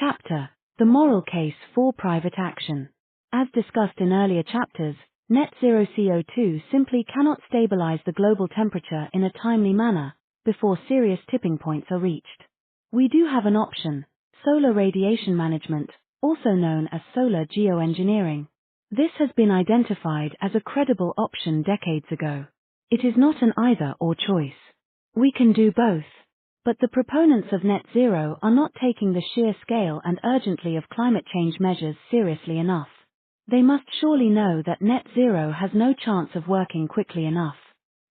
Chapter: The Moral Case for Private Action. As discussed in earlier chapters, net zero CO2 simply cannot stabilize the global temperature in a timely manner before serious tipping points are reached. We do have an option: solar radiation management, also known as solar geoengineering. This has been identified as a credible option decades ago. It is not an either-or choice. We can do both. But the proponents of net zero are not taking the sheer scale and urgency of climate change measures seriously enough. They must surely know that net zero has no chance of working quickly enough.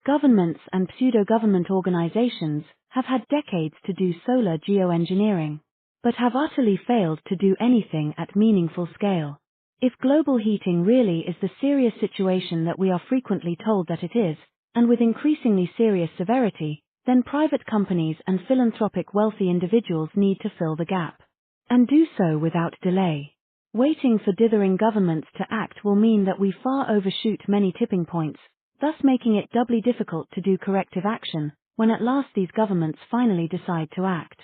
Governments and pseudo-government organizations have had decades to do solar geoengineering, but have utterly failed to do anything at meaningful scale. If global heating really is the serious situation that we are frequently told that it is, and with increasingly serious severity, then private companies and philanthropic wealthy individuals need to fill the gap. And do so without delay. Waiting for dithering governments to act will mean that we far overshoot many tipping points, thus making it doubly difficult to do corrective action when at last these governments finally decide to act.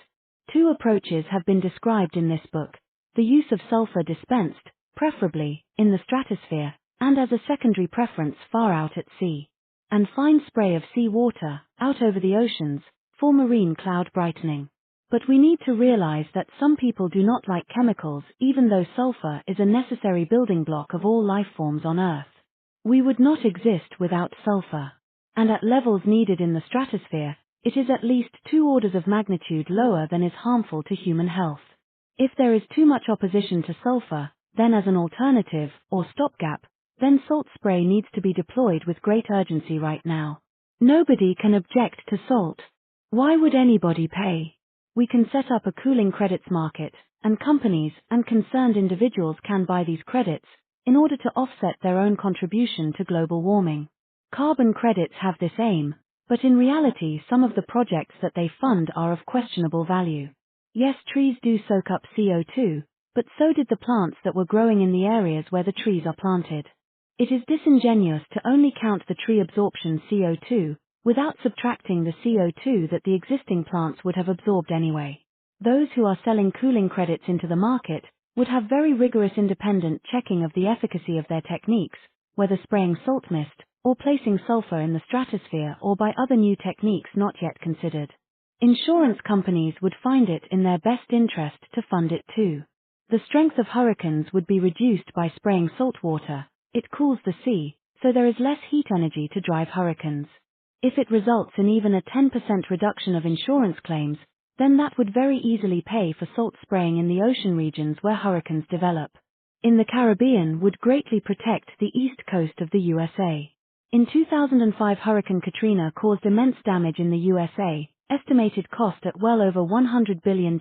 Two approaches have been described in this book: the use of sulfur dispensed, preferably, in the stratosphere, and as a secondary preference far out at sea, and fine spray of sea water, out over the oceans, for marine cloud brightening. But we need to realize that some people do not like chemicals, even though sulfur is a necessary building block of all life forms on Earth. We would not exist without sulfur. And at levels needed in the stratosphere, it is at least 2 orders of magnitude lower than is harmful to human health. If there is too much opposition to sulfur, then as an alternative, or stopgap, then salt spray needs to be deployed with great urgency right now. Nobody can object to salt. Why would anybody pay? We can set up a cooling credits market, and companies and concerned individuals can buy these credits in order to offset their own contribution to global warming. Carbon credits have this aim, but in reality some of the projects that they fund are of questionable value. Yes, trees do soak up CO2, but so did the plants that were growing in the areas where the trees are planted. It is disingenuous to only count the tree absorption CO2, without subtracting the CO2 that the existing plants would have absorbed anyway. Those who are selling cooling credits into the market would have very rigorous independent checking of the efficacy of their techniques, whether spraying salt mist, or placing sulfur in the stratosphere, or by other new techniques not yet considered. Insurance companies would find it in their best interest to fund it too. The strength of hurricanes would be reduced by spraying salt water. It cools the sea, so there is less heat energy to drive hurricanes. If it results in even a 10% reduction of insurance claims, then that would very easily pay for salt spraying in the ocean regions where hurricanes develop. In the Caribbean would greatly protect the east coast of the USA. In 2005, Hurricane Katrina caused immense damage in the USA, estimated cost at well over $100 billion,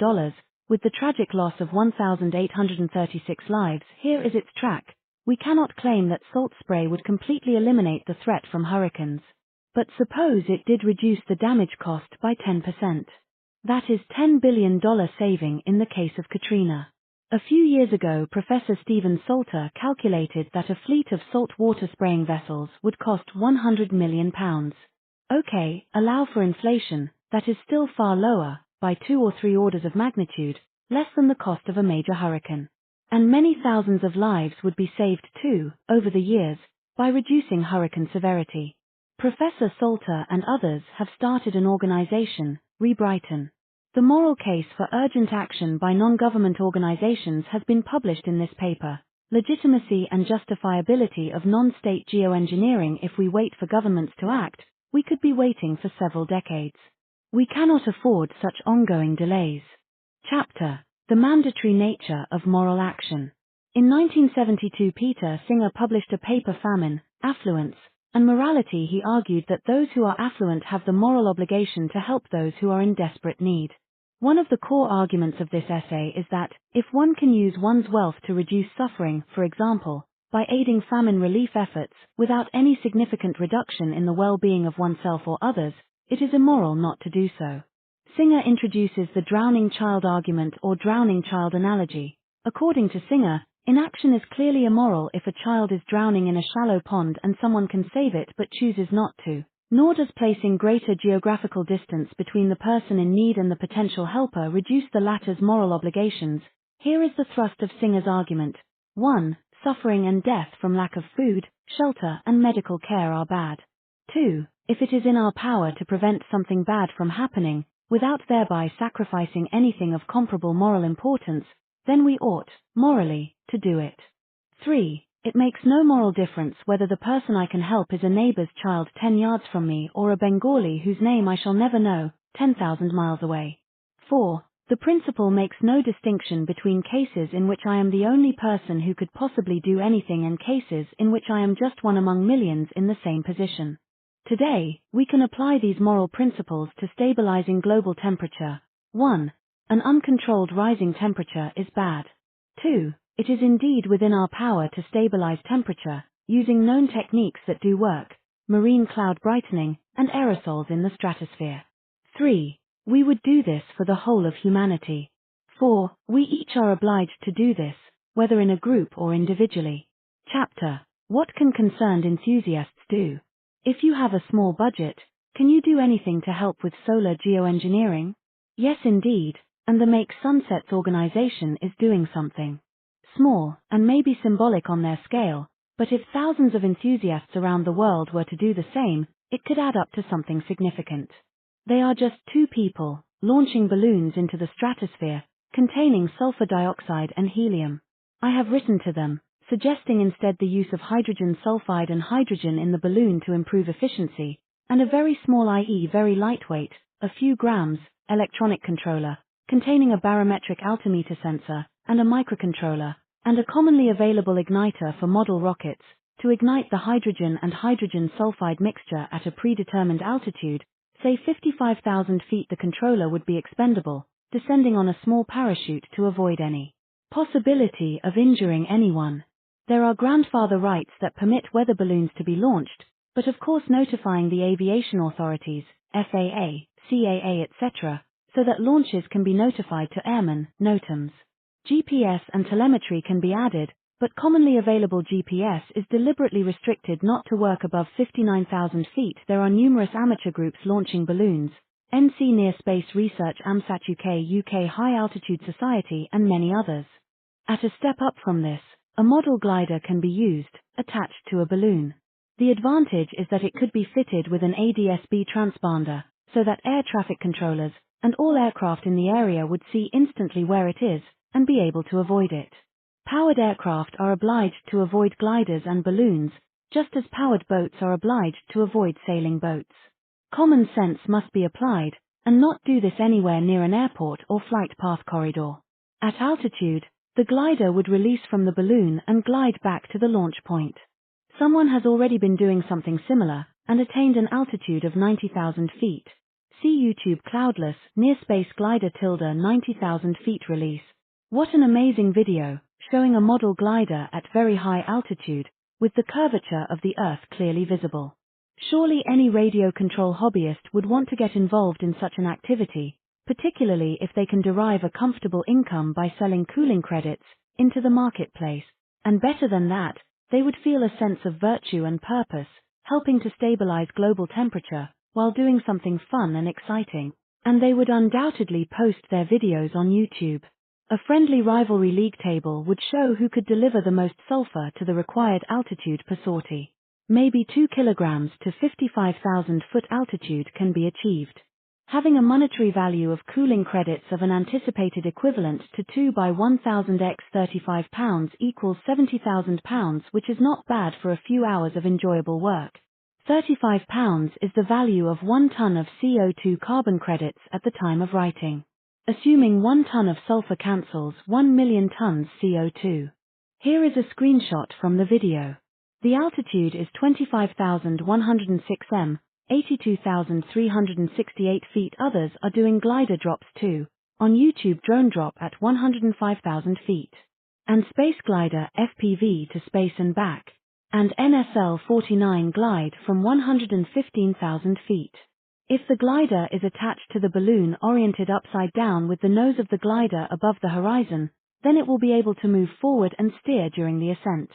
with the tragic loss of 1,836 lives. Here is its track. We cannot claim that salt spray would completely eliminate the threat from hurricanes. But suppose it did reduce the damage cost by 10%. That is $10 billion saving in the case of Katrina. A few years ago, Professor Stephen Salter calculated that a fleet of salt water spraying vessels would cost £100 million. Okay, allow for inflation, that is still far lower, by 2 or 3 orders of magnitude, less than the cost of a major hurricane. And many thousands of lives would be saved too, over the years, by reducing hurricane severity. Professor Salter and others have started an organization, Rebrighton. The moral case for urgent action by non-government organizations has been published in this paper: Legitimacy and Justifiability of Non-State Geoengineering. If we wait for governments to act, we could be waiting for several decades. We cannot afford such ongoing delays. Chapter: The Mandatory Nature of Moral Action. In 1972, Peter Singer published a paper, Famine, Affluence, and Morality. He argued that those who are affluent have the moral obligation to help those who are in desperate need. One of the core arguments of this essay is that, if one can use one's wealth to reduce suffering, for example, by aiding famine relief efforts, without any significant reduction in the well-being of oneself or others, it is immoral not to do so. Singer introduces the drowning child argument or drowning child analogy. According to Singer, inaction is clearly immoral if a child is drowning in a shallow pond and someone can save it but chooses not to. Nor does placing greater geographical distance between the person in need and the potential helper reduce the latter's moral obligations, Here is the thrust of Singer's argument. 1. Suffering and death from lack of food, shelter, and medical care are bad. 2. If it is in our power to prevent something bad from happening, without thereby sacrificing anything of comparable moral importance, then we ought, morally, to do it. 3. It makes no moral difference whether the person I can help is a neighbor's child 10 yards from me or a Bengali whose name I shall never know, 10,000 miles away. 4. The principle makes no distinction between cases in which I am the only person who could possibly do anything and cases in which I am just one among millions in the same position. Today, we can apply these moral principles to stabilizing global temperature. 1. An uncontrolled rising temperature is bad. 2. It is indeed within our power to stabilize temperature, using known techniques that do work, marine cloud brightening, and aerosols in the stratosphere. 3. We would do this for the whole of humanity. 4. We each are obliged to do this, whether in a group or individually. Chapter. What can concerned enthusiasts do? If you have a small budget, can you do anything to help with solar geoengineering? Yes indeed, and the Make Sunsets organization is doing something. Small, and maybe symbolic on their scale, but if thousands of enthusiasts around the world were to do the same, it could add up to something significant. They are just 2 people, launching balloons into the stratosphere, containing sulfur dioxide and helium. I have written to them, suggesting instead the use of hydrogen sulfide and hydrogen in the balloon to improve efficiency, and a very small i.e. very lightweight, a few grams, electronic controller, containing a barometric altimeter sensor, and a microcontroller, and a commonly available igniter for model rockets, to ignite the hydrogen and hydrogen sulfide mixture at a predetermined altitude, say 55,000 feet. The controller would be expendable, descending on a small parachute to avoid any possibility of injuring anyone. There are grandfather rights that permit weather balloons to be launched, but of course notifying the aviation authorities, FAA, CAA etc., so that launches can be notified to airmen, NOTAMs. GPS and telemetry can be added, but commonly available GPS is deliberately restricted not to work above 59,000 feet. There are numerous amateur groups launching balloons, NC Near Space Research, AMSAT UK High Altitude Society, and many others. At a step up from this, a model glider can be used, attached to a balloon. The advantage is that it could be fitted with an ADS-B transponder, so that air traffic controllers, and all aircraft in the area would see instantly where it is, and be able to avoid it. Powered aircraft are obliged to avoid gliders and balloons, just as powered boats are obliged to avoid sailing boats. Common sense must be applied, and not do this anywhere near an airport or flight path corridor. At altitude, the glider would release from the balloon and glide back to the launch point. Someone has already been doing something similar, and attained an altitude of 90,000 feet. See YouTube Cloudless, Near Space Glider 90,000 feet release. What an amazing video, showing a model glider at very high altitude, with the curvature of the Earth clearly visible. Surely any radio control hobbyist would want to get involved in such an activity, particularly if they can derive a comfortable income by selling cooling credits into the marketplace, and better than that, they would feel a sense of virtue and purpose, helping to stabilize global temperature, while doing something fun and exciting, and they would undoubtedly post their videos on YouTube. A friendly rivalry league table would show who could deliver the most sulfur to the required altitude per sortie. Maybe 2 kilograms to 55,000 foot altitude can be achieved. Having a monetary value of cooling credits of an anticipated equivalent to 2 by 1,000 x 35 pounds equals 70,000 pounds, which is not bad for a few hours of enjoyable work. 35 pounds is the value of 1 ton of CO2 carbon credits at the time of writing. Assuming 1 ton of sulfur cancels 1 million tons CO2. Here is a screenshot from the video. The altitude is 25,106 m, 82,368 feet. Others are doing glider drops too. On YouTube, drone drop at 105,000 feet. And space glider FPV to space and back. And NSL 49 glide from 115,000 feet. If the glider is attached to the balloon oriented upside down with the nose of the glider above the horizon, then it will be able to move forward and steer during the ascent.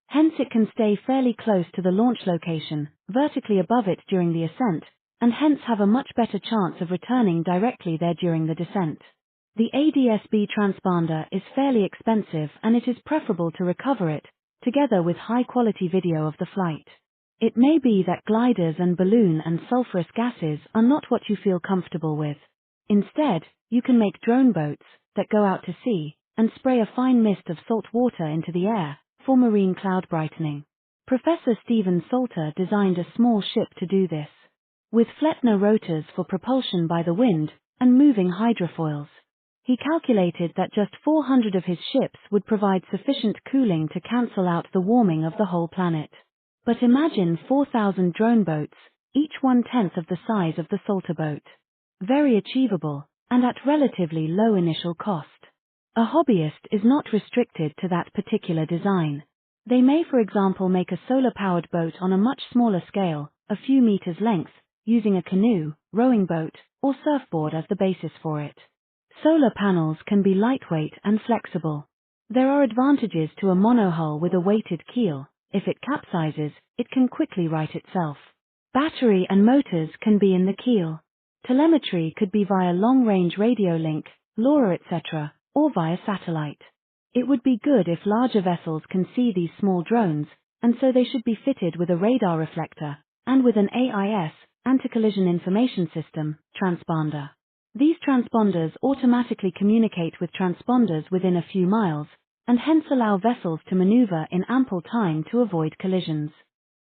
Hence it can stay fairly close to the launch location, vertically above it during the ascent, and hence have a much better chance of returning directly there during the descent. The ADS-B transponder is fairly expensive and it is preferable to recover it, together with high-quality video of the flight. It may be that gliders and balloon and sulfurous gases are not what you feel comfortable with. Instead, you can make drone boats that go out to sea and spray a fine mist of salt water into the air for marine cloud brightening. Professor Stephen Salter designed a small ship to do this. With Flettner rotors for propulsion by the wind and moving hydrofoils. He calculated that just 400 of his ships would provide sufficient cooling to cancel out the warming of the whole planet. But imagine 4,000 drone boats, each 1/10 of the size of the Salter boat. Very achievable, and at relatively low initial cost. A hobbyist is not restricted to that particular design. They may, for example, make a solar-powered boat on a much smaller scale, a few meters length, using a canoe, rowing boat, or surfboard as the basis for it. Solar panels can be lightweight and flexible. There are advantages to a monohull with a weighted keel. If it capsizes, it can quickly right itself. Battery and motors can be in the keel. Telemetry could be via long-range radio link, LoRa etc., or via satellite. It would be good if larger vessels can see these small drones, and so they should be fitted with a radar reflector, and with an AIS, anti-collision information system, transponder. These transponders automatically communicate with transponders within a few miles, and hence allow vessels to maneuver in ample time to avoid collisions.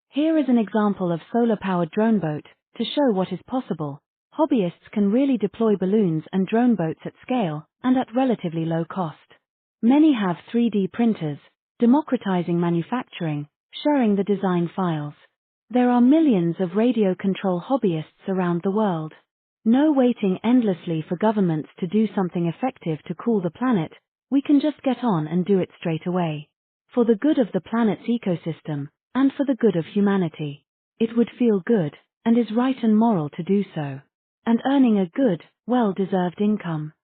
Here is an example of solar-powered drone boat, to show what is possible. Hobbyists can really deploy balloons and drone boats at scale, and at relatively low cost. Many have 3D printers, democratizing manufacturing, sharing the design files. There are millions of radio control hobbyists around the world. No waiting endlessly for governments to do something effective to cool the planet, we can just get on and do it straight away. For the good of the planet's ecosystem, and for the good of humanity. It would feel good, and is right and moral to do so. And earning a good, well-deserved income.